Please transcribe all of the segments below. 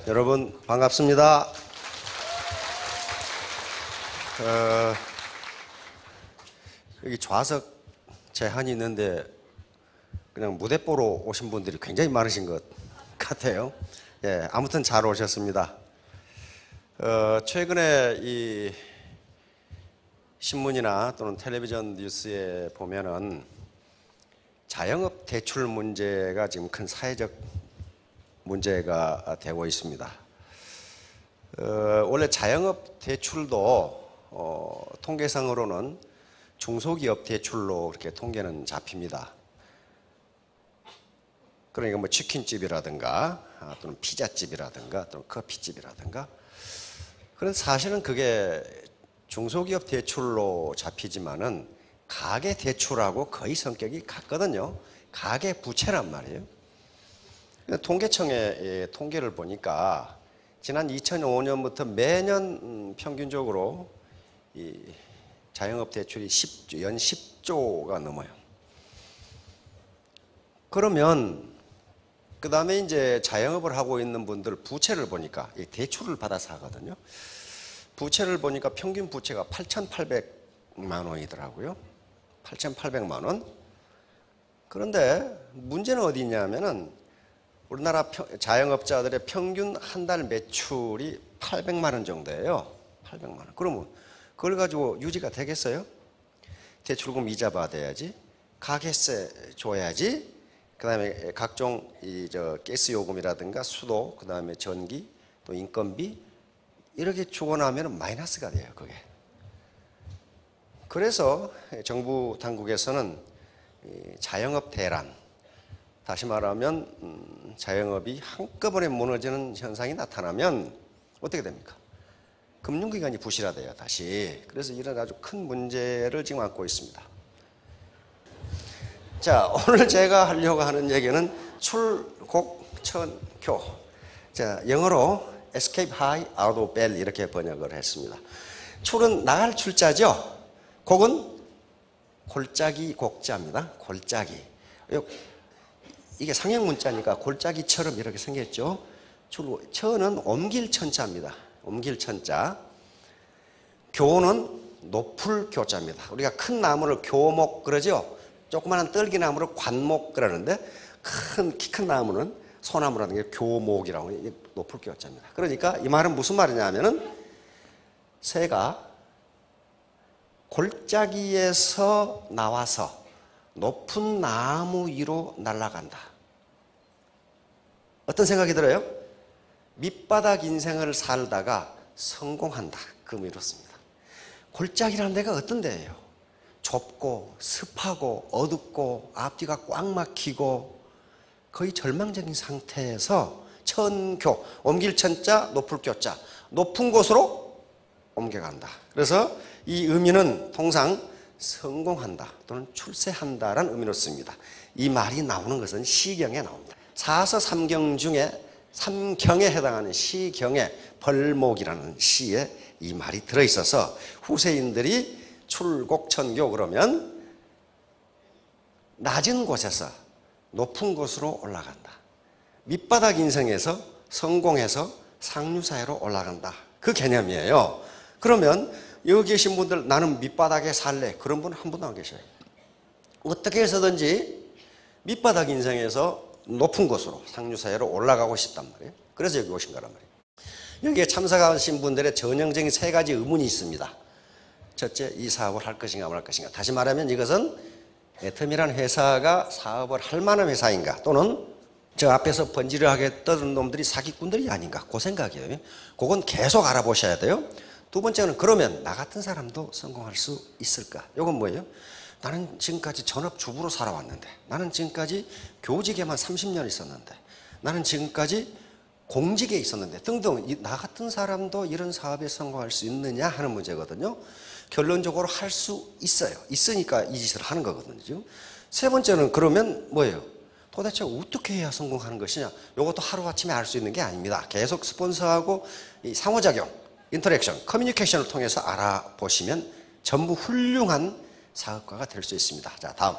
여러분 반갑습니다. 여기 좌석 제한이 있는데 그냥 무대 보러 오신 분들이 굉장히 많으신 것 같아요. 예, 아무튼 잘 오셨습니다. 최근에 이 신문이나 또는 텔레비전 뉴스에 보면은 자영업 대출 문제가 지금 큰 사회적 문제가 되고 있습니다. 원래 자영업 대출도 통계상으로는 중소기업 대출로 그렇게 통계는 잡힙니다. 그러니까 뭐 치킨집이라든가 또는 피자집이라든가 또는 커피집이라든가. 그런 사실은 그게 중소기업 대출로 잡히지만은 가계 대출하고 거의 성격이 같거든요. 가계 부채란 말이에요. 통계청의 통계를 보니까 지난 2005년부터 매년 평균적으로 이 자영업 대출이 연 10조가 넘어요. 그러면 그 다음에 이제 자영업을 하고 있는 분들 부채를 보니까 대출을 받아서 하거든요. 부채를 보니까 평균 부채가 8,800만 원이더라고요. 8,800만 원. 그런데 문제는 어디 있냐면은 우리나라 자영업자들의 평균 한 달 매출이 800만 원 정도예요. 800만 원. 그러면 그걸 가지고 유지가 되겠어요? 대출금 이자 받아야지, 가게세 줘야지, 그 다음에 각종 가스 요금이라든가 수도, 그 다음에 전기, 또 인건비 이렇게 주고 나면 마이너스가 돼요, 그게. 그래서 정부 당국에서는 자영업 대란, 다시 말하면 자영업이 한꺼번에 무너지는 현상이 나타나면 어떻게 됩니까? 금융기관이 부실화돼요, 다시. 그래서 이런 아주 큰 문제를 지금 안고 있습니다. 자, 오늘 제가 하려고 하는 얘기는 출곡천교. 자, 영어로 Escape High Out of Bell 이렇게 번역을 했습니다. 출은 나갈 출자죠. 곡은 골짜기 곡자입니다. 골짜기. 이게 상형 문자니까 골짜기처럼 이렇게 생겼죠. 천은 옮길 천자입니다. 옮길 천자. 교는 높을 교자입니다. 우리가 큰 나무를 교목 그러죠. 조그마한 떨기나무를 관목 그러는데 키 큰 나무는 소나무라는 게 교목이라고 해요. 높을 교자입니다. 그러니까 이 말은 무슨 말이냐면은 새가 골짜기에서 나와서 높은 나무 위로 날아간다. 어떤 생각이 들어요? 밑바닥 인생을 살다가 성공한다. 그 의미로습니다. 골짜기라는 데가 어떤 데예요? 좁고 습하고 어둡고 앞뒤가 꽉 막히고 거의 절망적인 상태에서 천교, 옮길 천자, 높을 교자, 높은 곳으로 옮겨간다. 그래서 이 의미는 통상 성공한다 또는 출세한다라는 의미로 씁니다. 이 말이 나오는 것은 시경에 나옵니다. 사서 삼경 중에 삼경에 해당하는 시경에 벌목이라는 시에 이 말이 들어있어서 후세인들이 출곡천교 그러면 낮은 곳에서 높은 곳으로 올라간다. 밑바닥 인생에서 성공해서 상류사회로 올라간다. 그 개념이에요. 그러면 여기 계신 분들 나는 밑바닥에 살래. 그런 분 한 분도 안 계셔요. 어떻게 해서든지 밑바닥 인생에서 높은 곳으로 상류사회로 올라가고 싶단 말이에요. 그래서 여기 오신 거란 말이에요. 여기에 참석하신 분들의 전형적인 세 가지 의문이 있습니다. 첫째, 이 사업을 할 것인가 말 것인가. 다시 말하면 이것은 애텀이라는 회사가 사업을 할 만한 회사인가, 또는 저 앞에서 번지르하게 떠드는 놈들이 사기꾼들이 아닌가, 그 생각이에요. 그건 계속 알아보셔야 돼요. 두 번째는 그러면 나 같은 사람도 성공할 수 있을까? 이건 뭐예요? 나는 지금까지 전업주부로 살아왔는데, 나는 지금까지 교직에만 30년 있었는데, 나는 지금까지 공직에 있었는데 등등, 나 같은 사람도 이런 사업에 성공할 수 있느냐 하는 문제거든요. 결론적으로 할 수 있어요. 있으니까 이 짓을 하는 거거든요. 세 번째는 그러면 뭐예요? 도대체 어떻게 해야 성공하는 것이냐? 이것도 하루아침에 알 수 있는 게 아닙니다. 계속 스폰서하고 이 상호작용, 인터랙션, 커뮤니케이션을 통해서 알아보시면 전부 훌륭한 사업가가 될 수 있습니다. 자, 다음.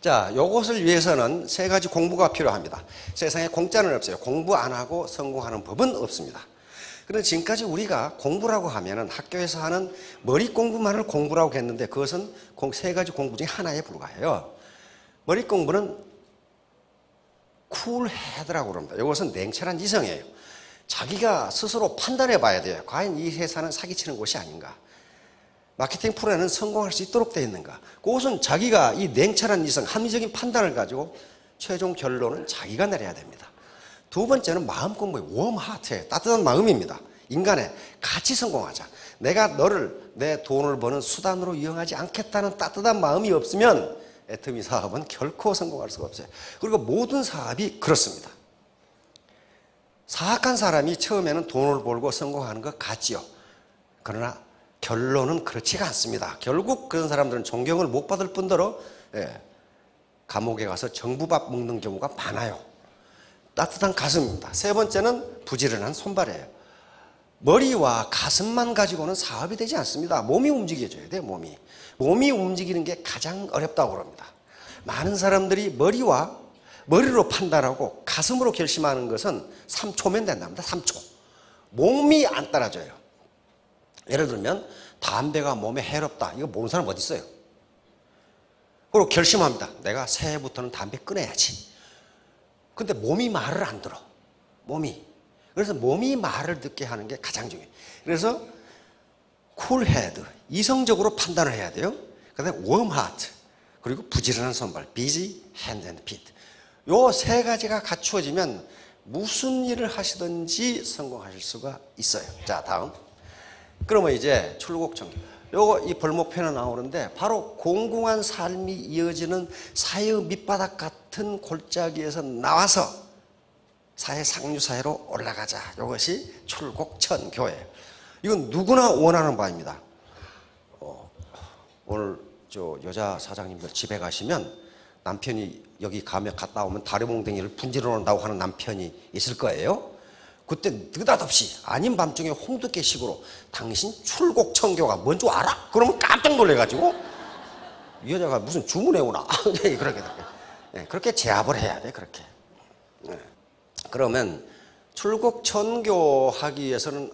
자, 요것을 위해서는 세 가지 공부가 필요합니다. 세상에 공짜는 없어요. 공부 안 하고 성공하는 법은 없습니다. 그런데 지금까지 우리가 공부라고 하면은 학교에서 하는 머리 공부만을 공부라고 했는데 그것은 세 가지 공부 중에 하나에 불과해요. 머리 공부는 쿨헤드라고 그럽니다. 이것은 냉철한 이성이에요. 자기가 스스로 판단해 봐야 돼요. 과연 이 회사는 사기치는 곳이 아닌가? 마케팅 프로에는 성공할 수 있도록 되어 있는가? 그것은 자기가 이 냉철한 이성, 합리적인 판단을 가지고 최종 결론은 자기가 내려야 됩니다. 두 번째는 마음 공부예요. 웜 하트예요. 따뜻한 마음입니다. 인간의 같이 성공하자. 내가 너를 내 돈을 버는 수단으로 이용하지 않겠다는 따뜻한 마음이 없으면 애터미 사업은 결코 성공할 수가 없어요. 그리고 모든 사업이 그렇습니다. 사악한 사람이 처음에는 돈을 벌고 성공하는 것 같지요. 그러나 결론은 그렇지가 않습니다. 결국 그런 사람들은 존경을 못 받을 뿐더러 감옥에 가서 정부밥 먹는 경우가 많아요. 따뜻한 가슴입니다. 세 번째는 부지런한 손발이에요. 머리와 가슴만 가지고는 사업이 되지 않습니다. 몸이 움직여줘야 돼요. 몸이 움직이는 게 가장 어렵다고 그럽니다. 많은 사람들이 머리로 판단하고 가슴으로 결심하는 것은 3초면 된답니다. 3초. 몸이 안 따라줘요. 예를 들면 담배가 몸에 해롭다. 이거 모르는 사람 어디 있어요? 그리고 결심합니다. 내가 새해부터는 담배 끊어야지. 근데 몸이 말을 안 들어. 그래서 몸이 말을 듣게 하는 게 가장 중요해요. 그래서 쿨헤드, 이성적으로 판단을 해야 돼요. 그다음에 웜 하트, 그리고 부지런한 손발, busy hand and feet. 요 세 가지가 갖추어지면 무슨 일을 하시든지 성공하실 수가 있어요. 자, 다음. 그러면 이제 출국청교. 요거 이 벌목편에 나오는데 바로 공공한 삶이 이어지는 사회의 밑바닥 같은 골짜기에서 나와서 사회 상류사회로 올라가자. 이것이 출국천교예요. 이건 누구나 원하는 바입니다. 오늘 저 여자 사장님들 집에 가시면 남편이 여기 갔다 오면 다리몽댕이를 분질러 놓는다고 하는 남편이 있을 거예요. 그때 느닷없이 아닌 밤중에 홍두깨식으로 당신 출국청교가 뭔 줄 알아? 그러면 깜짝 놀래가지고 이 여자가 무슨 주문해 오나? 그렇게 제압을 해야 돼. 그렇게. 그러면 출국천교 하기 위해서는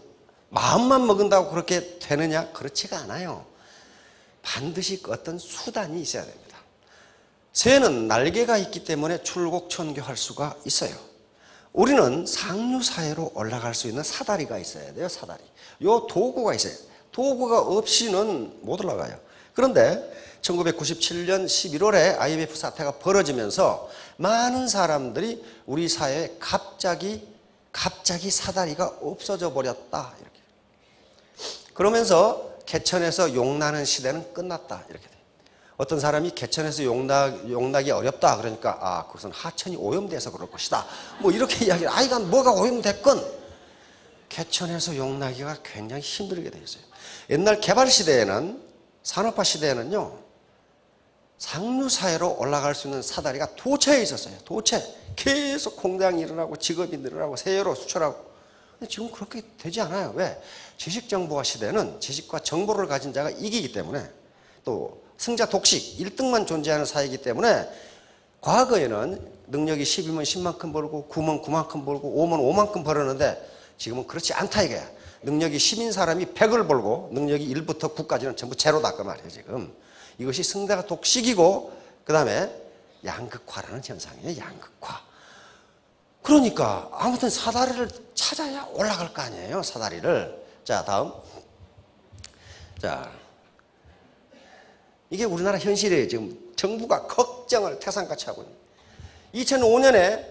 마음만 먹은다고 그렇게 되느냐? 그렇지가 않아요. 반드시 어떤 수단이 있어야 됩니다. 새는 날개가 있기 때문에 출국천교 할 수가 있어요. 우리는 상류사회로 올라갈 수 있는 사다리가 있어야 돼요. 사다리. 요 도구가 있어요. 도구가 없이는 못 올라가요. 그런데 1997년 11월에 IMF 사태가 벌어지면서 많은 사람들이 우리 사회에 갑자기 사다리가 없어져 버렸다. 이렇게. 그러면서 개천에서 용나는 시대는 끝났다. 이렇게 돼요. 어떤 사람이 개천에서 용나기 어렵다. 그러니까 그것은 하천이 오염돼서 그럴 것이다. 뭐 이렇게 이야기를. 아이가 뭐가 오염됐건 개천에서 용나기가 굉장히 힘들게 돼 있어요. 옛날 개발 시대에는, 산업화 시대에는요, 상류사회로 올라갈 수 있는 사다리가 도처에 있었어요. 도처에. 계속 공장이 일어나고 직업이 늘어나고 세계로 수출하고. 근데 지금 그렇게 되지 않아요. 왜? 지식정보화 시대는 지식과 정보를 가진 자가 이기기 때문에, 또 승자 독식, 1등만 존재하는 사회이기 때문에 과거에는 능력이 10이면 10만큼 벌고 9면 9만큼 벌고 5면 5만큼 벌었는데 지금은 그렇지 않다 이거야. 능력이 10인 사람이 100을 벌고 능력이 1부터 9까지는 전부 제로다 그 말이에요. 지금 이것이 승자 독식이고, 그 다음에 양극화라는 현상이에요. 양극화. 그러니까 아무튼 사다리를 찾아야 올라갈 거 아니에요. 사다리를. 자, 다음. 자, 이게 우리나라 현실이에요. 지금 정부가 걱정을 태산같이 하고 있는. 2005년에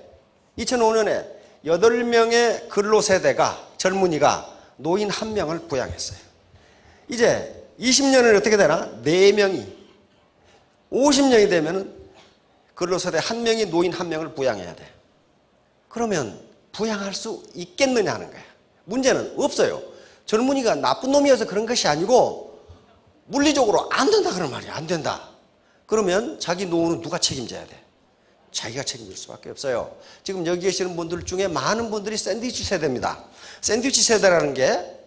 8명의 근로세대가, 젊은이가 노인 1명을 부양했어요. 이제 20년은 어떻게 되나? 4명이, 50년이 되면은 근로세대 1명이 노인 1명을 부양해야 돼. 그러면 부양할 수 있겠느냐 하는 거야. 문제는 없어요. 젊은이가 나쁜 놈이어서 그런 것이 아니고 물리적으로 안 된다 그런 말이야. 안 된다. 그러면 자기 노후는 누가 책임져야 돼? 자기가 책임질 수밖에 없어요. 지금 여기 계시는 분들 중에 많은 분들이 샌드위치 세대입니다. 샌드위치 세대라는 게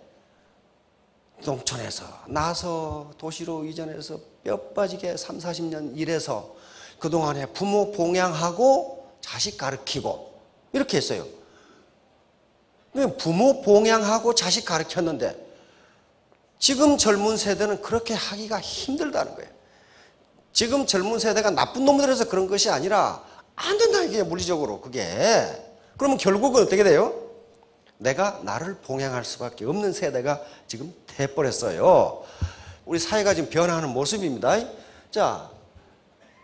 농촌에서 나서 도시로 이전해서 뼈 빠지게 30, 40년 일해서 그동안에 부모 봉양하고 자식 가르치고 이렇게 했어요. 부모 봉양하고 자식 가르쳤는데 지금 젊은 세대는 그렇게 하기가 힘들다는 거예요. 지금 젊은 세대가 나쁜 놈들에서 그런 것이 아니라 안 된다 이게 물리적으로 그게. 그러면 결국은 어떻게 돼요? 내가 나를 봉양할 수밖에 없는 세대가 지금 돼버렸어요. 우리 사회가 지금 변화하는 모습입니다. 자,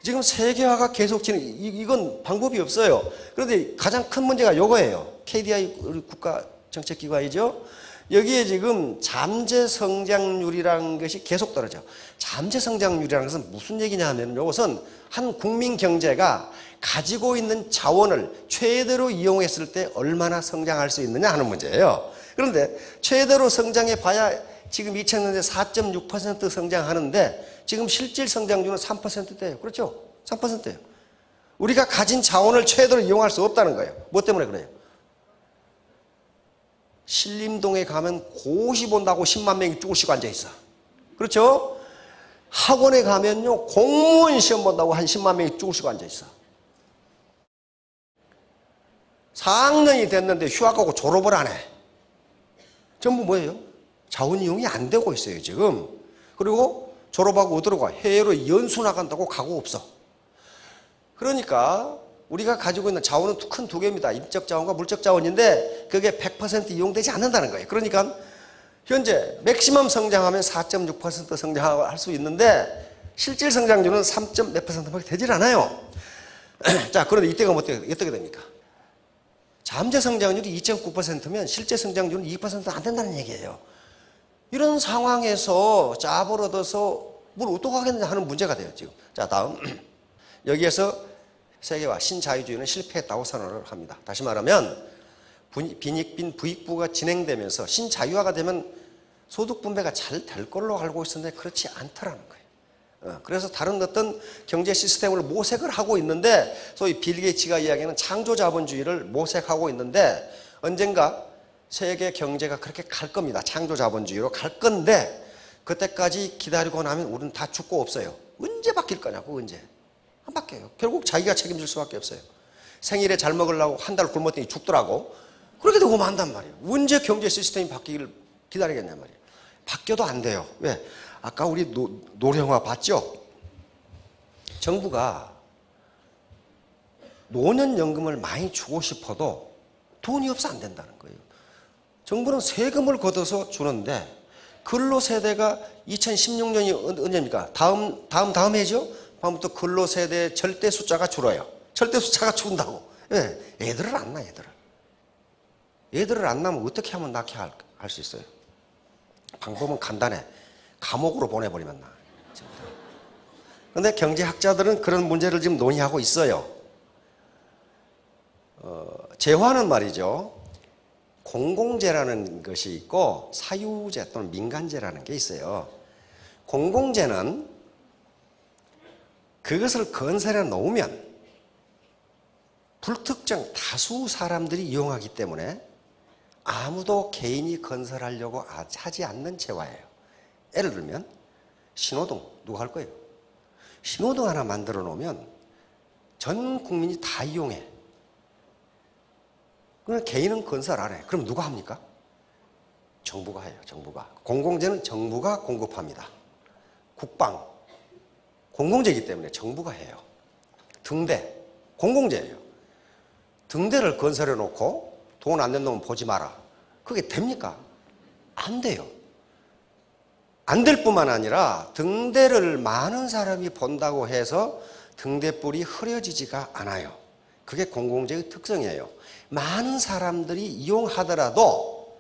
지금 세계화가 계속 이건 방법이 없어요. 그런데 가장 큰 문제가 이거예요. KDI 우리 국가정책기관이죠. 여기에 지금 잠재 성장률이라는 것이 계속 떨어져. 잠재 성장률이라는 것은 무슨 얘기냐 하면 이것은 한 국민 경제가 가지고 있는 자원을 최대로 이용했을 때 얼마나 성장할 수 있느냐 하는 문제예요. 그런데 최대로 성장해 봐야 지금 2000년대 4.6% 성장하는데 지금 실질 성장률은 3%대예요. 그렇죠? 3%예요. 우리가 가진 자원을 최대로 이용할 수 없다는 거예요. 뭐 때문에 그래요? 신림동에 가면 고시 본다고 10만 명이 쭈글씩 앉아 있어. 그렇죠? 학원에 가면요 공무원 시험 본다고 한 10만 명이 쭈글씩 앉아 있어. 4학년이 됐는데 휴학 가고 졸업을 안 해. 전부 뭐예요? 자원 이용이 안 되고 있어요 지금. 그리고 졸업하고 어디로 가? 해외로 연수 나간다고 가고 없어. 그러니까 우리가 가지고 있는 자원은 큰 두 개입니다. 인적 자원과 물적 자원인데 그게 100% 이용되지 않는다는 거예요. 그러니까 현재 맥시멈 성장하면 4.6% 성장할 수 있는데 실질 성장률은 3. 몇 %밖에 되질 않아요. 자, 그런데 이때가 어떻게 됩니까? 잠재 성장률이 2.9%면 실제 성장률은 2%안 된다는 얘기예요. 이런 상황에서 짜버려둬서 뭘 어떡하겠냐 하는 문제가 돼요 지금. 자, 다음 여기에서 세계화 신자유주의는 실패했다고 선언을 합니다. 다시 말하면 빈익빈 부익부가 진행되면서 신자유화가 되면 소득 분배가 잘 될 걸로 알고 있었는데 그렇지 않더라는 거예요. 그래서 다른 어떤 경제 시스템을 모색을 하고 있는데 소위 빌 게이츠가 이야기하는 창조자본주의를 모색하고 있는데 언젠가 세계 경제가 그렇게 갈 겁니다. 창조자본주의로 갈 건데 그때까지 기다리고 나면 우리는 다 죽고 없어요. 언제 바뀔 거냐고 언제. 안 바뀌어요. 결국 자기가 책임질 수밖에 없어요. 생일에 잘 먹으려고 한 달 굶었더니 죽더라고. 그렇게 되고 만단 말이에요. 언제 경제 시스템이 바뀌기를 기다리겠냐 말이에요. 바뀌어도 안 돼요. 왜? 아까 우리 노령화 봤죠? 정부가 노년연금을 많이 주고 싶어도 돈이 없어 안 된다는 거예요. 정부는 세금을 걷어서 주는데 근로세대가 2016년이 언제입니까? 다음 해죠? 다음부터 근로세대의 절대 숫자가 줄어요. 절대 숫자가 줄는다고. 예, 애들을 안 낳아, 애들을 안 낳으면 어떻게 하면 낳게 할 수 있어요? 방법은 간단해. 감옥으로 보내버리면 나. 그런데 경제학자들은 그런 문제를 지금 논의하고 있어요. 재화는 말이죠. 공공재라는 것이 있고 사유재 또는 민간재라는 게 있어요. 공공재는 그것을 건설해 놓으면 불특정 다수 사람들이 이용하기 때문에 아무도 개인이 건설하려고 하지 않는 재화예요. 예를 들면 신호등 누가 할 거예요? 신호등 하나 만들어 놓으면 전 국민이 다 이용해. 그러면 개인은 건설 안 해. 그럼 누가 합니까? 정부가 해요. 정부가. 공공재는 정부가 공급합니다. 국방 공공재이기 때문에 정부가 해요. 등대 공공재예요. 등대를 건설해 놓고 돈 안 낸 놈은 보지 마라. 그게 됩니까? 안 돼요. 안 될 뿐만 아니라 등대를 많은 사람이 본다고 해서 등대불이 흐려지지가 않아요. 그게 공공재의 특성이에요. 많은 사람들이 이용하더라도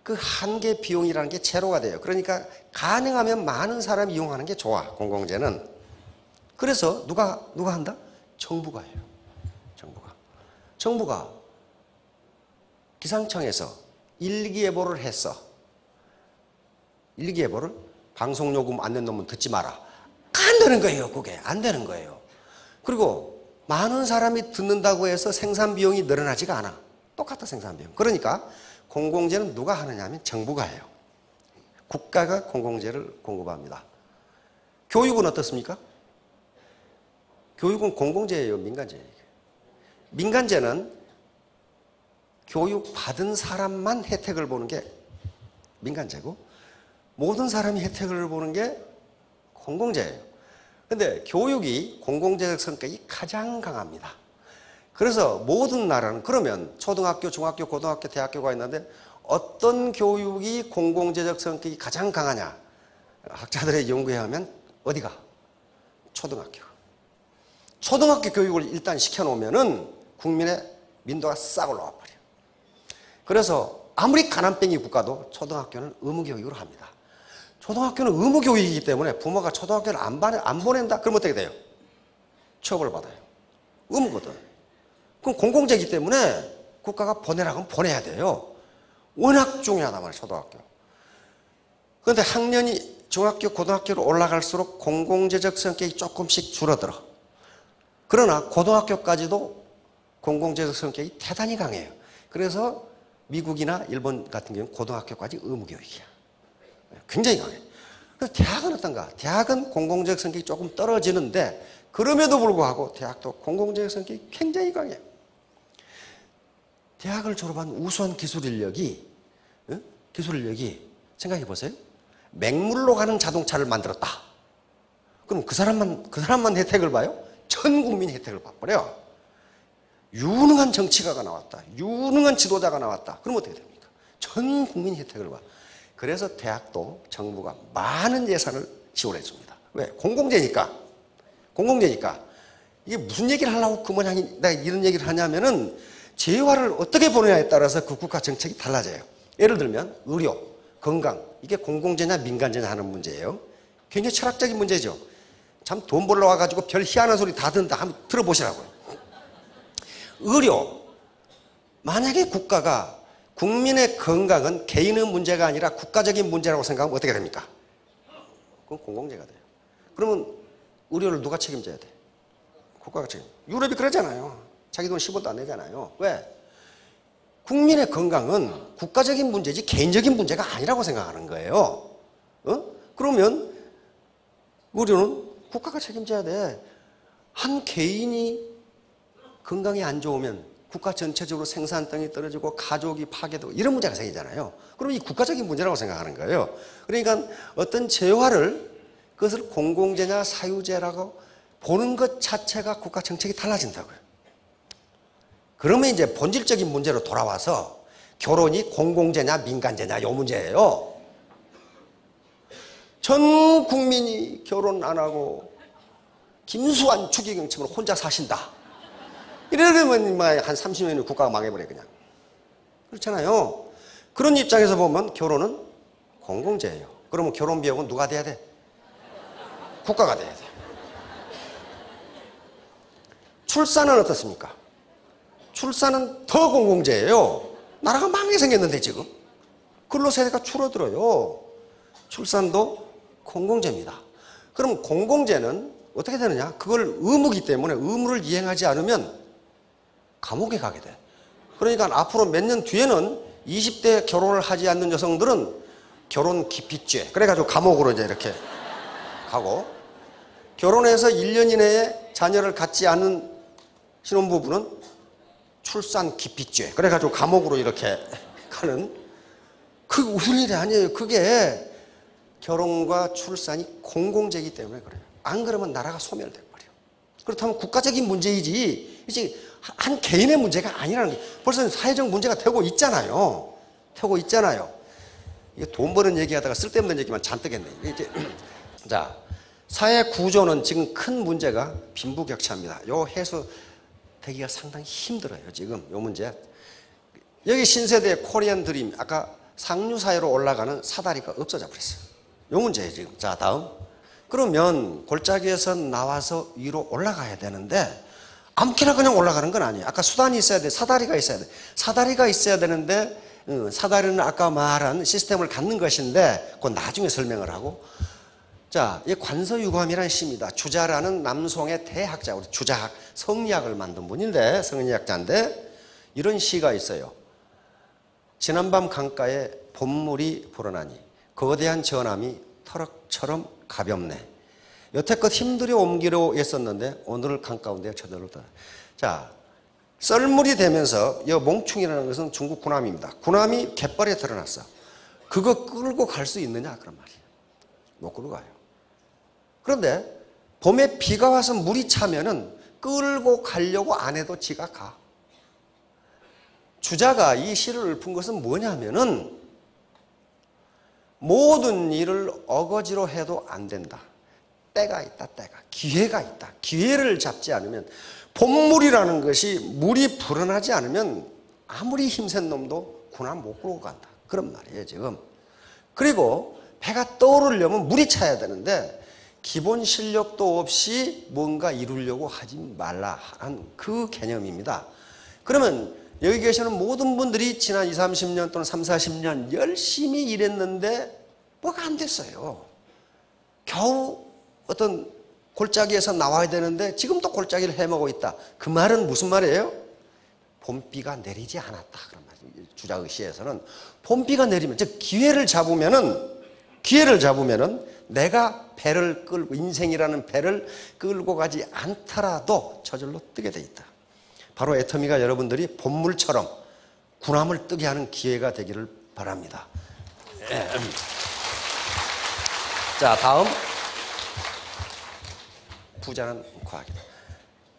그 한계 비용이라는 게 제로가 돼요. 그러니까 가능하면 많은 사람이 이용하는 게 좋아, 공공재는. 그래서 누가 한다? 정부가 해요. 정부가 기상청에서 일기예보를 했어. 일기예보를 방송요금 안 낸 놈은 듣지 마라. 안 되는 거예요. 그게 안 되는 거예요. 그리고 많은 사람이 듣는다고 해서 생산 비용이 늘어나지가 않아. 똑같아 생산 비용. 그러니까 공공재는 누가 하느냐 하면 정부가 해요. 국가가 공공재를 공급합니다. 교육은 어떻습니까? 교육은 공공재예요, 민간재예요? 민간재는 교육 받은 사람만 혜택을 보는 게 민간재고, 모든 사람이 혜택을 보는 게 공공재예요. 근데 교육이 공공재적 성격이 가장 강합니다. 그래서 모든 나라는, 그러면 초등학교, 중학교, 고등학교, 대학교가 있는데 어떤 교육이 공공재적 성격이 가장 강하냐? 학자들의 연구에 하면 어디가? 초등학교. 초등학교 교육을 일단 시켜놓으면은 국민의 민도가 싹 올라와 버려요. 그래서 아무리 가난뱅이 국가도 초등학교는 의무교육을 합니다. 초등학교는 의무교육이기 때문에 부모가 초등학교를 안 보낸다? 그럼 어떻게 돼요? 처벌받아요. 의무거든. 그럼 공공재이기 때문에 국가가 보내라고 하면 보내야 돼요. 워낙 중요하단 말이에요, 초등학교. 그런데 학년이 중학교, 고등학교로 올라갈수록 공공재적 성격이 조금씩 줄어들어. 그러나 고등학교까지도 공공재적 성격이 대단히 강해요. 그래서 미국이나 일본 같은 경우는 고등학교까지 의무교육이야. 굉장히 강해요. 그래서 대학은 어떤가? 대학은 공공재적 성격이 조금 떨어지는데 그럼에도 불구하고 대학도 공공재적 성격이 굉장히 강해요. 대학을 졸업한 우수한 기술 인력이 생각해 보세요. 맹물로 가는 자동차를 만들었다. 그럼 그 사람만 혜택을 봐요? 전 국민이 혜택을 받버려. 유능한 정치가가 나왔다. 유능한 지도자가 나왔다. 그럼 어떻게 됩니까? 전 국민이 혜택을 봐. 그래서 대학도 정부가 많은 예산을 지원해 줍니다. 왜? 공공재니까. 이게 무슨 얘기를 하려고 그 모양이 내가 이런 얘기를 하냐면은 재화를 어떻게 보느냐에 따라서 그 국가 정책이 달라져요. 예를 들면 의료, 건강, 이게 공공재냐 민간재냐 하는 문제예요. 굉장히 철학적인 문제죠. 참 돈 벌러 와가지고 별 희한한 소리 다 듣는다. 한번 들어보시라고요. 의료, 만약에 국가가 국민의 건강은 개인의 문제가 아니라 국가적인 문제라고 생각하면 어떻게 됩니까? 그건 공공재가 돼요. 그러면 의료를 누가 책임져야 돼? 국가가 책임. 유럽이 그러잖아요. 자기 돈 10원도 안 내잖아요. 왜? 국민의 건강은 국가적인 문제지 개인적인 문제가 아니라고 생각하는 거예요. 그러면 의료는 국가가 책임져야 돼. 한 개인이 건강이 안 좋으면 국가 전체적으로 생산성이 떨어지고 가족이 파괴되고 이런 문제가 생기잖아요. 그럼 이 국가적인 문제라고 생각하는 거예요. 그러니까 어떤 재화를 그것을 공공재냐 사유재라고 보는 것 자체가 국가 정책이 달라진다고요. 그러면 이제 본질적인 문제로 돌아와서 결혼이 공공재냐 민간재냐 이 문제예요. 전 국민이 결혼 안 하고 김수환 추기경처럼 혼자 사신다. 이러면 한 30년이 국가가 망해버려 그냥. 그렇잖아요. 그런 입장에서 보면 결혼은 공공재예요. 그러면 결혼 비용은 누가 돼야 돼? 국가가 돼야 돼. 출산은 어떻습니까? 출산은 더 공공재예요. 나라가 망하게 생겼는데 지금. 근로세대가 줄어들어요. 출산도 공공재입니다. 그럼 공공재는 어떻게 되느냐? 그걸 의무이기 때문에 의무를 이행하지 않으면 감옥에 가게 돼. 그러니까 앞으로 몇 년 뒤에는 20대 결혼을 하지 않는 여성들은 결혼 기피죄. 그래가지고 감옥으로 이제 이렇게 가고, 결혼해서 1년 이내에 자녀를 갖지 않은 신혼부부는 출산 기피죄. 그래가지고 감옥으로 이렇게 가는, 그 웃을 일이 아니에요. 그게 결혼과 출산이 공공재이기 때문에 그래요. 안 그러면 나라가 소멸돼 버려. 그렇다면 국가적인 문제이지 이제 한 개인의 문제가 아니라는 게 벌써 사회적 문제가 되고 있잖아요. 이게 돈 버는 얘기하다가 쓸데없는 얘기만 잔뜩 했네. 이제 자, 사회 구조는 지금 큰 문제가 빈부격차입니다. 요 해소되기가 상당히 힘들어요. 지금 요 문제. 여기 신세대의 코리안 드림, 아까 상류사회로 올라가는 사다리가 없어져 버렸어요. 요 문제예요 지금. 자, 다음. 그러면 골짜기에서 나와서 위로 올라가야 되는데 아무렇게나 그냥 올라가는 건 아니에요. 아까 수단이 있어야 돼. 사다리가 있어야 돼. 사다리가 있어야 되는데 사다리는 아까 말한 시스템을 갖는 것인데 그건 나중에 설명을 하고. 자, 이 관서유감이라는 시입니다. 주자라는 남송의 대학자, 우리 주자학, 성리학을 만든 분인데, 성리학자인데 이런 시가 있어요. 지난밤 강가에 봄물이 불어나니 거대한 전함이 터럭처럼 가볍네. 여태껏 힘들여 옮기려 했었는데 오늘 강 가운데 저절로 떠나. 자, 썰물이 되면서 이 몽충이라는 것은 중국 군함입니다. 군함이 갯벌에 드러났어. 그거 끌고 갈 수 있느냐 그런 말이에요. 못 끌고 가요. 그런데 봄에 비가 와서 물이 차면은 끌고 가려고 안 해도 지가 가. 주자가 이 시를 읊은 것은 뭐냐면은 모든 일을 어거지로 해도 안 된다. 때가 있다, 때가. 기회가 있다. 기회를 잡지 않으면 봄물이라는 것이 물이 불어나지 않으면 아무리 힘센 놈도 군함 못 끌고 간다. 그런 말이에요, 지금. 그리고 배가 떠오르려면 물이 차야 되는데 기본 실력도 없이 뭔가 이루려고 하지 말라 하는 그 개념입니다. 그러면 여기 계시는 모든 분들이 지난 20, 30년 또는 3, 40년 열심히 일했는데 뭐가 안 됐어요. 겨우 어떤 골짜기에서 나와야 되는데 지금도 골짜기를 헤매고 있다. 그 말은 무슨 말이에요? 봄비가 내리지 않았다. 그런 말이에요. 주자의 시에서는 봄비가 내리면, 즉 기회를 잡으면은 내가 배를 끌고, 인생이라는 배를 끌고 가지 않더라도 저절로 뜨게 돼 있다. 바로 애터미가 여러분들이 봄물처럼 군함을 뜨게 하는 기회가 되기를 바랍니다. 자, 다음. 부자는 과학이다.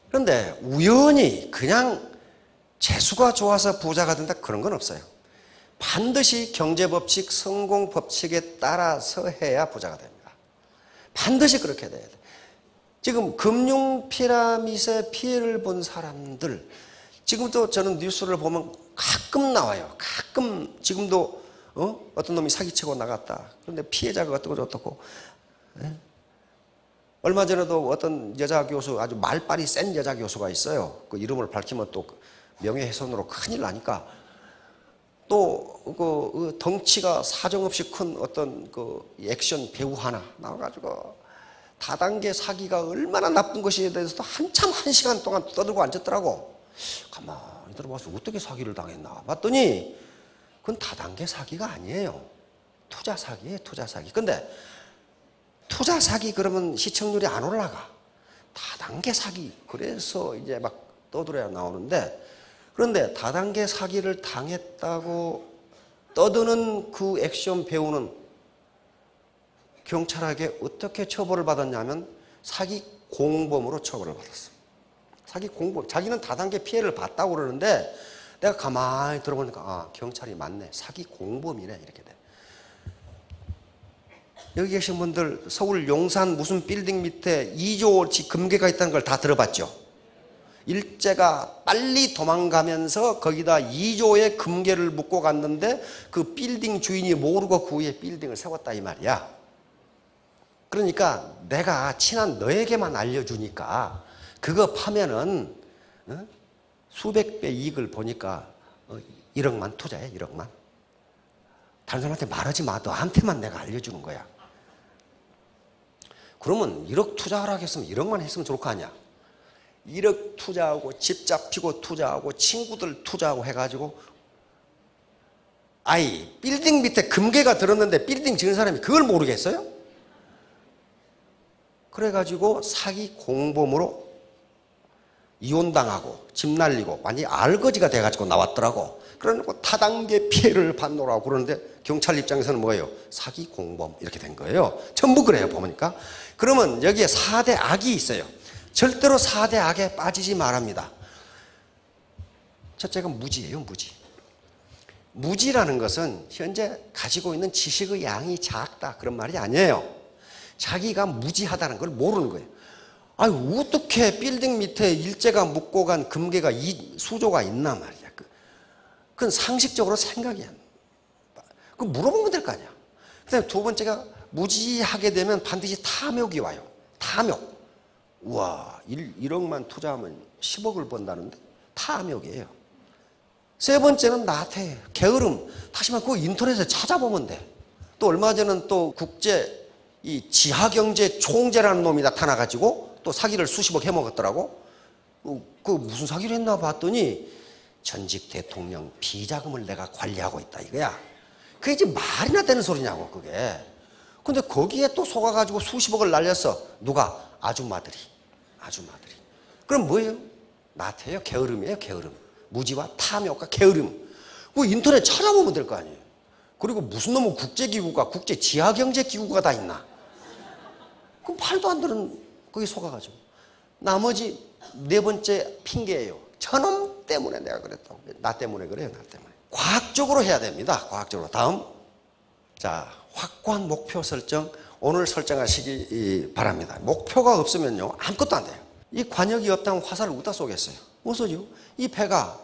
그런데 우연히 그냥 재수가 좋아서 부자가 된다 그런 건 없어요. 반드시 경제법칙, 성공법칙에 따라서 해야 부자가 됩니다. 반드시 그렇게 돼야 돼. 지금 금융피라밋의 피해를 본 사람들, 지금도 저는 뉴스를 보면 가끔 나와요. 가끔 지금도 어떤 놈이 사기치고 나갔다. 그런데 피해자가 어떻고 얼마 전에도 어떤 여자 교수, 아주 말빨이 센 여자 교수가 있어요. 그 이름을 밝히면 또 명예훼손으로 큰일 나니까 또 그 덩치가 사정없이 큰 어떤 그 액션 배우 하나 나와가지고 다단계 사기가 얼마나 나쁜 것에 대해서도 한참 1시간 동안 떠들고 앉았더라고. 가만히 들어봐서 어떻게 사기를 당했나 봤더니 그건 다단계 사기가 아니에요. 투자 사기예요, 투자 사기. 근데 투자 사기 그러면 시청률이 안 올라가. 다단계 사기. 그래서 이제 막 떠들어야 나오는데, 그런데 다단계 사기를 당했다고 떠드는 그 액션 배우는 경찰에게 어떻게 처벌을 받았냐면 사기 공범으로 처벌을 받았어. 사기 공범. 자기는 다단계 피해를 봤다고 그러는데 내가 가만히 들어보니까 경찰이 맞네. 사기 공범이네. 이렇게 돼. 여기 계신 분들 서울 용산 무슨 빌딩 밑에 2조어치 금괴가 있다는 걸 다 들어봤죠? 일제가 빨리 도망가면서 거기다 2조의 금괴를 묻고 갔는데 그 빌딩 주인이 모르고 그 위에 빌딩을 세웠다 이 말이야. 그러니까 내가 친한 너에게만 알려주니까 그거 파면은 수백 배 이익을 보니까 1억만 투자해. 1억만. 다른 사람한테 말하지 마. 너한테만 내가 알려주는 거야. 그러면 1억 투자하라고 했으면 1억만 했으면 좋을 거 아니야. 1억 투자하고 집 잡히고 투자하고 친구들 투자하고 해가지고 빌딩 밑에 금괴가 들었는데 빌딩 지은 사람이 그걸 모르겠어요? 그래가지고 사기 공범으로 이혼당하고 집 날리고 완전히 알거지가 돼가지고 나왔더라고. 그러니까 타단계 피해를 받노라고 그러는데 경찰 입장에서는 뭐예요? 사기 공범 이렇게 된 거예요. 전부 그래요 보니까. 그러면 여기에 4대 악이 있어요. 절대로 4대 악에 빠지지 말합니다. 첫째가 무지예요. 무지. 무지라는 것은 현재 가지고 있는 지식의 양이 작다 그런 말이 아니에요. 자기가 무지하다는 걸 모르는 거예요. 어떻게 빌딩 밑에 일제가 묻고 간 금괴가 수조가 있나 말이야. 그건 상식적으로 생각이 안 나. 그 물어보면 될 거 아니야. 그다음에 두 번째가 무지하게 되면 반드시 탐욕이 와요. 탐욕. 우와, 1억만 투자하면 10억을 번다는데 탐욕이에요. 세 번째는 나태, 게으름. 다시만 그거 인터넷에 찾아보면 돼. 또 얼마 전에는 또 국제 이 지하경제 총재라는 놈이 나타나가지고 또 사기를 수십억 해먹었더라고. 그 무슨 사기를 했나 봤더니 전직 대통령 비자금을 내가 관리하고 있다 이거야. 그게 지금 말이나 되는 소리냐고 그게. 근데 거기에 또 속아가지고 수십억을 날렸어. 누가? 아줌마들이. 그럼 뭐예요? 나태예요? 게으름이에요? 게으름. 무지와 탐욕과 게으름. 그 인터넷 찾아보면 될 거 아니에요. 그리고 무슨 놈은 국제기구가, 국제지하경제기구가 다 있나? 그럼 말도 안 되는 거기 속아가지고. 나머지 네 번째 핑계예요. 저놈 때문에 내가 그랬다고. 나 때문에 그래요, 나 때문에. 과학적으로 해야 됩니다. 과학적으로. 다음. 자, 확고한 목표 설정. 오늘 설정하시기 바랍니다. 목표가 없으면요, 아무것도 안 돼요. 이 관역이 없다면 화살을 어디다 쏘겠어요? 못 쏘죠. 이 배가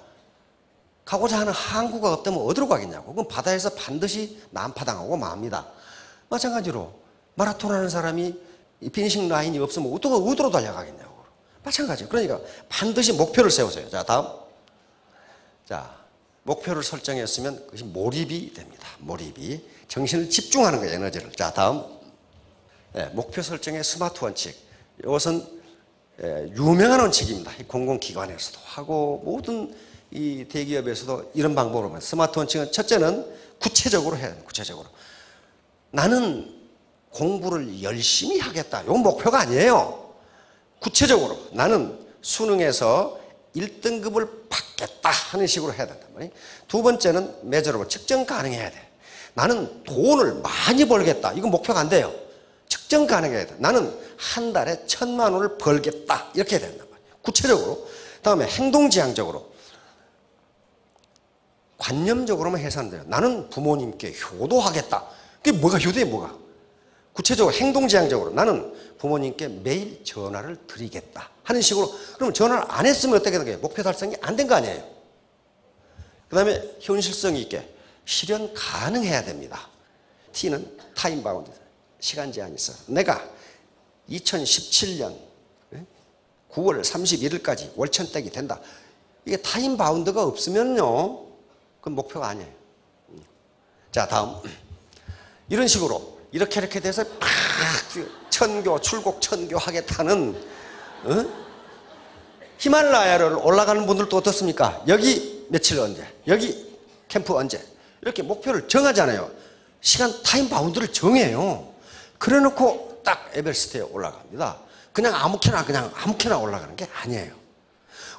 가고자 하는 항구가 없다면 어디로 가겠냐고. 그럼 바다에서 반드시 난파당하고 맙니다. 마찬가지로 마라톤 하는 사람이 피니싱 라인이 없으면 어디로 달려가겠냐고. 마찬가지예요. 그러니까 반드시 목표를 세우세요. 자, 다음. 자, 목표를 설정했으면 그것이 몰입이 됩니다. 몰입이. 정신을 집중하는 거예요, 에너지를. 자, 다음. 네, 목표 설정의 스마트 원칙. 이것은 유명한 원칙입니다. 공공기관에서도 하고 모든 이 대기업에서도 이런 방법으로 합니다. 스마트 원칙은 첫째는 구체적으로 해야 돼요. 구체적으로. 나는 공부를 열심히 하겠다. 이건 목표가 아니에요. 구체적으로 나는 수능에서 1등급을 받겠다 하는 식으로 해야 된단 말이에요. 두 번째는 메저러블, 측정 가능해야 돼. 나는 돈을 많이 벌겠다. 이건 목표가 안 돼요. 측정 가능해야 돼. 나는 한 달에 1,000만 원을 벌겠다. 이렇게 해야 된단 말이에요. 구체적으로. 다음에 행동지향적으로. 관념적으로만 해서 안 돼요. 나는 부모님께 효도하겠다. 그게 뭐가 효도에 뭐가? 구체적으로 행동지향적으로 나는 부모님께 매일 전화를 드리겠다 하는 식으로. 그러면 전화를 안 했으면 어떻게 되는 거예요? 목표 달성이 안 된 거 아니에요. 그 다음에 현실성 있게 실현 가능해야 됩니다. T는 타임 바운드, 시간 제한이 있어요. 내가 2017년 9월 31일까지 월천댁이 된다. 이게 타임 바운드가 없으면요, 그건 목표가 아니에요. 자, 다음. 이런 식으로 이렇게 돼서 팍 천교, 출국 천교 하겠다는 히말라야를 올라가는 분들도 어떻습니까? 여기 며칠 언제, 여기 캠프 언제, 이렇게 목표를 정하잖아요. 시간 타임 바운드를 정해요. 그래 놓고 딱 에베레스트에 올라갑니다. 그냥 아무렇게나 올라가는 게 아니에요.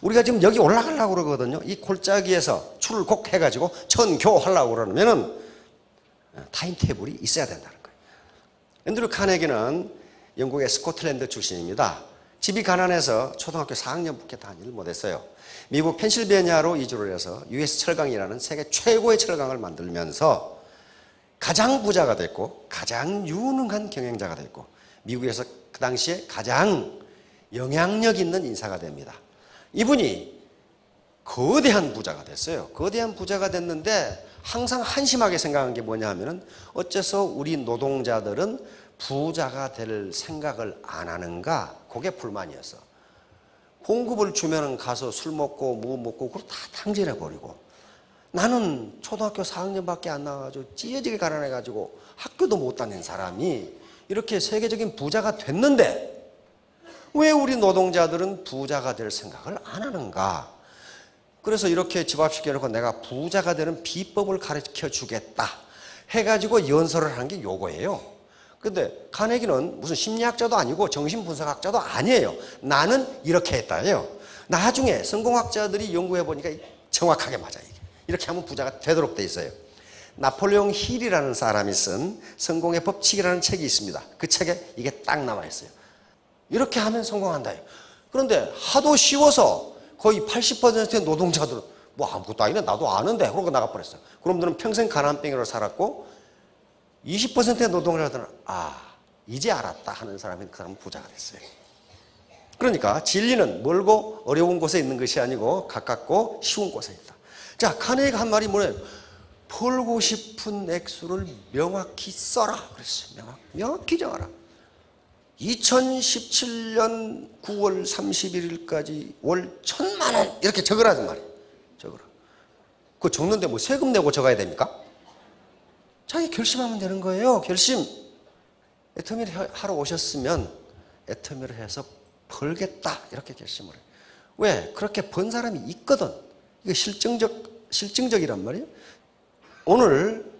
우리가 지금 여기 올라가려고 그러거든요. 이 골짜기에서 출국 해가지고 천교 하려고 그러면은 타임테이블이 있어야 된다는 거예요. 앤드류 카네기는 영국의 스코틀랜드 출신입니다. 집이 가난해서 초등학교 4학년밖에 다니질 못했어요. 미국 펜실베니아로 이주를 해서 US 철강이라는 세계 최고의 철강을 만들면서 가장 부자가 됐고 가장 유능한 경영자가 됐고 미국에서 그 당시에 가장 영향력 있는 인사가 됩니다. 이분이 거대한 부자가 됐어요. 거대한 부자가 됐는데 항상 한심하게 생각한 게 뭐냐 하면은 어째서 우리 노동자들은 부자가 될 생각을 안 하는가? 그게 불만이었어. 공급을 주면은 가서 술 먹고 뭐 먹고 그걸 다 탕진해 버리고, 나는 초등학교 4학년밖에 안 나와가지고 찌어지게 가난해가지고 학교도 못 다닌 사람이 이렇게 세계적인 부자가 됐는데 왜 우리 노동자들은 부자가 될 생각을 안 하는가? 그래서 이렇게 집합시켜놓고 내가 부자가 되는 비법을 가르쳐 주겠다 해가지고 연설을 한 게 요거예요. 근데 카네기는 무슨 심리학자도 아니고 정신분석학자도 아니에요. 나는 이렇게 했다예요. 나중에 성공학자들이 연구해 보니까 정확하게 맞아요. 이렇게 하면 부자가 되도록 돼 있어요. 나폴레옹 힐이라는 사람이 쓴 성공의 법칙이라는 책이 있습니다. 그 책에 이게 딱 나와 있어요. 이렇게 하면 성공한다. 그런데 하도 쉬워서 거의 80%의 노동자들은 뭐 아무것도 아니네, 나도 아는데 그러고 나가버렸어요. 그놈들은 평생 가난뱅이로 살았고 20%의 노동자들은 이제 알았다 하는 사람이 그 사람은 부자가 됐어요. 그러니까 진리는 멀고 어려운 곳에 있는 것이 아니고 가깝고 쉬운 곳에 있다. 자, 카네기가 한 말이 뭐예요? 벌고 싶은 액수를 명확히 써라 그랬어요. 명확히 정하라. 2017년 9월 31일까지 월 1,000만 원 이렇게 적으라는 말이에요. 적으라. 그거 적는데 뭐 세금 내고 적어야 됩니까? 자기 결심하면 되는 거예요. 결심. 애터미를 하러 오셨으면 애터미를 해서 벌겠다 이렇게 결심을 해요. 왜? 그렇게 번 사람이 있거든. 이게 실증적이란 말이에요. 오늘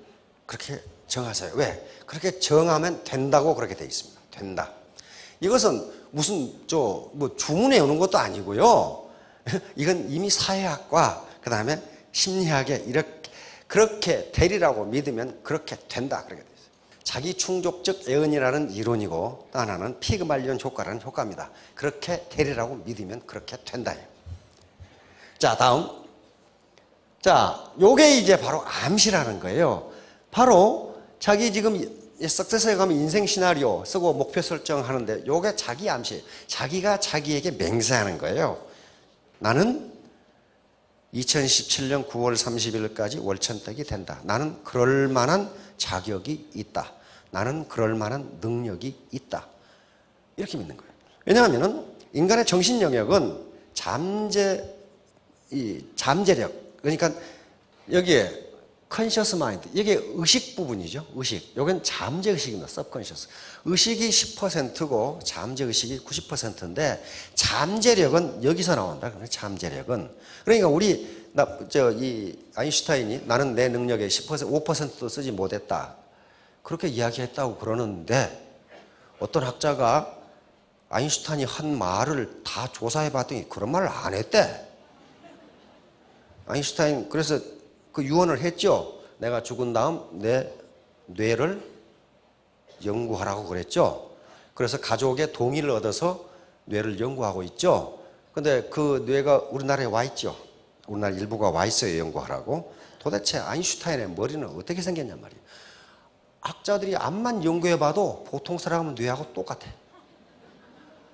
그렇게 정하세요. 왜? 그렇게 정하면 된다고 그렇게 돼 있습니다. 된다. 이것은 무슨 뭐 주문에 오는 것도 아니고요. 이건 이미 사회학과 그다음에 심리학에 이렇게 그렇게 되리라고 믿으면 그렇게 된다 그렇게 돼 있어요. 자기 충족적 예언이라는 이론이고 또 하나는 피그말리온 효과라는 효과입니다. 그렇게 되리라고 믿으면 그렇게 된다예요. 자, 다음. 자, 요게 이제 바로 암시라는 거예요. 바로 자기 지금 석세스에 가면 인생 시나리오 쓰고 목표 설정하는데 요게 자기 암시, 자기가 자기에게 맹세하는 거예요. 나는 2017년 9월 30일까지 월천택이 된다. 나는 그럴 만한 자격이 있다. 나는 그럴 만한 능력이 있다. 이렇게 믿는 거예요. 왜냐하면 인간의 정신 영역은 잠재력, 그러니까 여기에 컨셔스 마인드, 이게 의식 부분이죠. 의식. 여긴 잠재의식입니다. 서브컨셔스. 의식이 10%고 잠재의식이 90%인데 잠재력은 여기서 나온다. 잠재력은. 그러니까 이 아인슈타인이 나는 내 능력의 10%, 5%도 쓰지 못했다. 그렇게 이야기했다고 그러는데 어떤 학자가 아인슈타인이 한 말을 다 조사해 봤더니 그런 말을 안 했대. 아인슈타인 그래서 그 유언을 했죠. 내가 죽은 다음 내 뇌를 연구하라고 그랬죠. 그래서 가족의 동의를 얻어서 뇌를 연구하고 있죠. 근데 그 뇌가 우리나라에 와 있죠. 우리나라 일부가 와 있어요. 연구하라고. 도대체 아인슈타인의 머리는 어떻게 생겼냔 말이에요. 학자들이 암만 연구해봐도 보통 사람은 뇌하고 똑같아.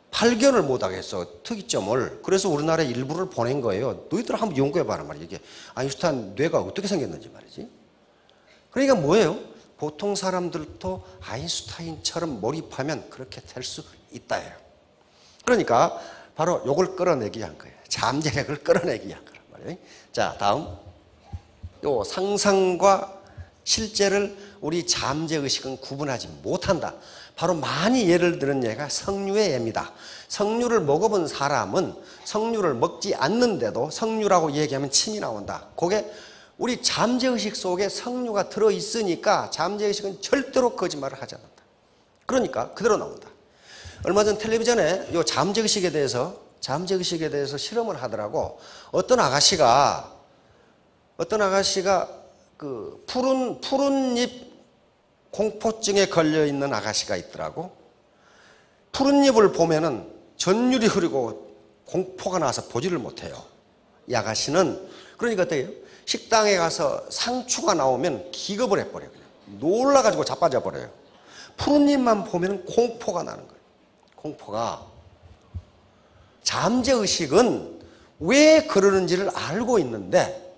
발견을 못하겠어. 특이점을. 그래서 우리나라 일부를 보낸 거예요. 너희들 한번 연구해봐라 말이야. 이게 아인슈타인 뇌가 어떻게 생겼는지 말이지. 그러니까 뭐예요? 보통 사람들도 아인슈타인처럼 몰입하면 그렇게 될 수 있다예요. 그러니까 바로 요걸 끌어내기 위한 거예요. 잠재력을 끌어내기 위한 거란 말이에요. 자, 다음. 요 상상과 실제를 우리 잠재의식은 구분하지 못한다. 바로 많이 예를 들은 예가 석류의 예입니다. 석류를 먹어본 사람은 석류를 먹지 않는데도 석류라고 얘기하면 침이 나온다. 그게 우리 잠재의식 속에 석류가 들어있으니까 잠재의식은 절대로 거짓말을 하지 않는다. 그러니까 그대로 나온다. 얼마 전 텔레비전에 이 잠재의식에 대해서 실험을 하더라고. 어떤 아가씨가 그 푸른잎 공포증에 걸려있는 아가씨가 있더라고. 푸른잎을 보면은 전율이 흐르고 공포가 나서 보지를 못해요. 이 아가씨는. 그러니까 어때요? 식당에 가서 상추가 나오면 기겁을 해버려요. 그냥 놀라가지고 자빠져 버려요. 푸른잎만 보면 공포가 나는 거예요. 공포가. 잠재의식은 왜 그러는지를 알고 있는데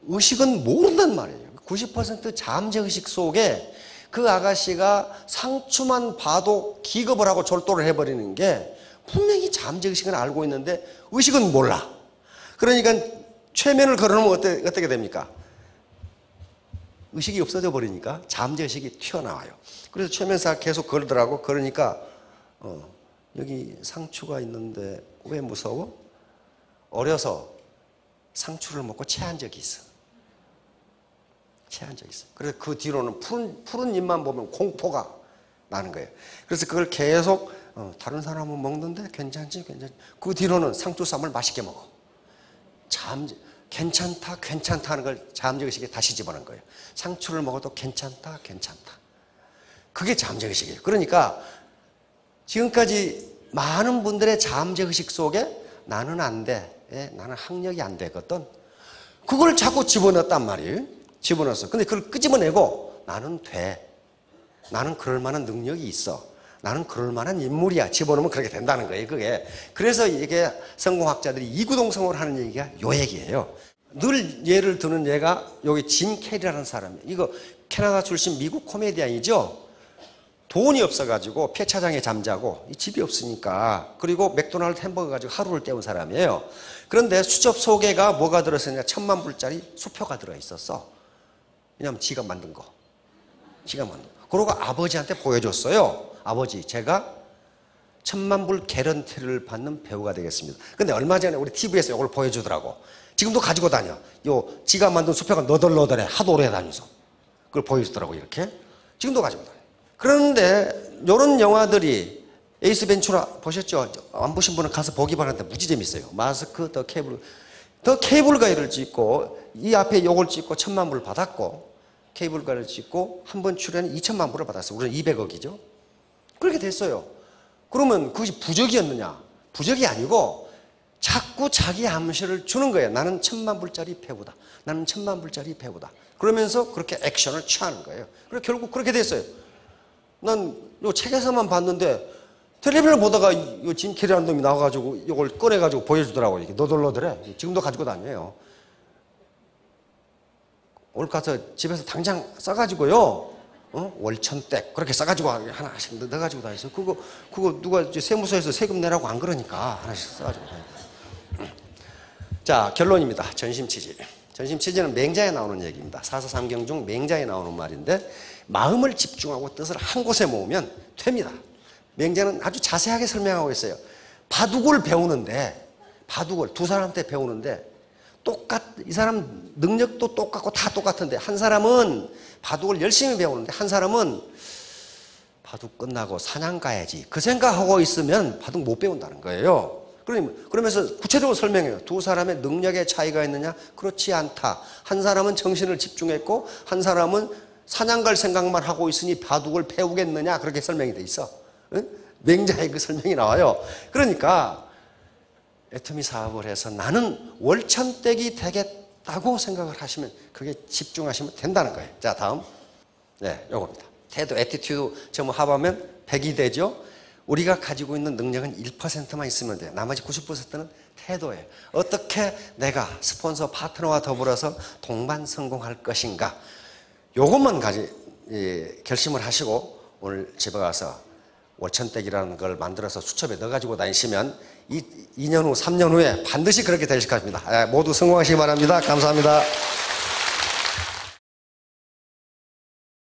의식은 모른단 말이에요. 90% 잠재의식 속에 그 아가씨가 상추만 봐도 기겁을 하고 절도를 해버리는 게 분명히 잠재의식은 알고 있는데 의식은 몰라. 그러니까 최면을 걸어놓으면 어떻게 됩니까? 의식이 없어져 버리니까 잠재의식이 튀어나와요. 그래서 최면사 계속 걸더라고. 그러니까 여기 상추가 있는데 왜 무서워? 어려서 상추를 먹고 체한 적이 있어. 그래서 그 뒤로는 푸른 잎만 보면 공포가 나는 거예요. 그래서 그걸 계속 다른 사람은 먹는데 괜찮지. 그 뒤로는 상추쌈을 맛있게 먹어. 괜찮다 하는 걸 잠재의식에 다시 집어넣은 거예요. 상추를 먹어도 괜찮다. 그게 잠재의식이에요. 그러니까 지금까지 많은 분들의 잠재의식 속에 나는 안 돼. 나는 학력이 안 되거든. 그걸 자꾸 집어넣었단 말이에요. 집어넣었어. 근데 그걸 끄집어내고 나는 돼. 나는 그럴 만한 능력이 있어. 나는 그럴 만한 인물이야. 집어넣으면 그렇게 된다는 거예요. 그게. 그래서 이게 성공학자들이 이구동성으로 하는 얘기가 요 얘기예요. 늘 예를 드는 예가 여기 짐 캐리라는 사람이에요. 이거 캐나다 출신 미국 코미디언이죠. 돈이 없어가지고 폐차장에 잠자고 집이 없으니까 그리고 맥도날드 햄버거 가지고 하루를 때운 사람이에요. 그런데 수첩 소개가 뭐가 들었었냐? 10,000불짜리 수표가 들어있었어. 왜냐하면 지가 만든 거. 그러고 아버지한테 보여줬어요. 아버지, 제가 1,000,000불 개런티를 받는 배우가 되겠습니다. 근데 얼마 전에 우리 TV에서 이걸 보여주더라고. 지금도 가지고 다녀. 지가 만든 수표가 너덜너덜해. 하도 오래 다녀서. 그걸 보여주더라고, 이렇게. 지금도 가지고 다녀요. 그런데 이런 영화들이 에이스 벤츄라 보셨죠? 안 보신 분은 가서 보기 바라는데 무지 재밌어요. 마스크, 더 케이블 가이를 찍고 이 앞에 요걸 찍고 1,000만 불을 받았고 케이블 가이를 찍고 한 번 출연에 2,000만 불을 받았어요. 우리는 200억이죠. 그렇게 됐어요. 그러면 그것이 부적이었느냐? 부적이 아니고 자꾸 자기 암시를 주는 거예요. 나는 1,000만 불짜리 배우다. 나는 1,000만 불짜리 배우다. 그러면서 그렇게 액션을 취하는 거예요. 그래서 결국 그렇게 됐어요. 난 요 책에서만 봤는데 텔레비전을 보다가 이 짐 캐리라는 놈이 나와가지고 이걸 꺼내가지고 보여주더라고요. 이렇게 너덜너덜해. 지금도 가지고 다녀요. 오늘 가서 집에서 당장 싸가지고요. 월천댁 그렇게 싸가지고 하나씩 넣어가지고 다녔어. 그거 누가 세무서에서 세금 내라고 안 그러니까 하나씩 싸가지고 다녔어. 자, 결론입니다. 전심치지. 전심치지는 맹자에 나오는 얘기입니다. 사서삼경 중 맹자에 나오는 말인데 마음을 집중하고 뜻을 한 곳에 모으면 됩니다. 맹자는 아주 자세하게 설명하고 있어요. 바둑을 배우는데 바둑을 두 사람한테 배우는데 이 사람 능력도 똑같고 다 똑같은데 한 사람은 바둑을 열심히 배우는데 한 사람은 바둑 끝나고 사냥 가야지 그 생각하고 있으면 바둑 못 배운다는 거예요. 그러면서 구체적으로 설명해요. 두 사람의 능력의 차이가 있느냐? 그렇지 않다. 한 사람은 정신을 집중했고 한 사람은 사냥 갈 생각만 하고 있으니 바둑을 배우겠느냐? 그렇게 설명이 돼 있어. 응? 맹자의 그 설명이 나와요. 그러니까 애터미 사업을 해서 나는 월천댁이 되겠다고 생각을 하시면 그게 집중하시면 된다는 거예요. 자, 다음. 네, 요겁니다. 태도, 애티튜드 전부 합하면 100이 되죠. 우리가 가지고 있는 능력은 1%만 있으면 돼요. 나머지 90%는 태도예요. 어떻게 내가 스폰서 파트너와 더불어서 동반 성공할 것인가. 요것만 결심을 하시고 오늘 집에 가서 월천댁이라는 걸 만들어서 수첩에 넣어가지고 다니시면 2년 후, 3년 후에 반드시 그렇게 되실 것입니다. 모두 성공하시기 바랍니다. 감사합니다.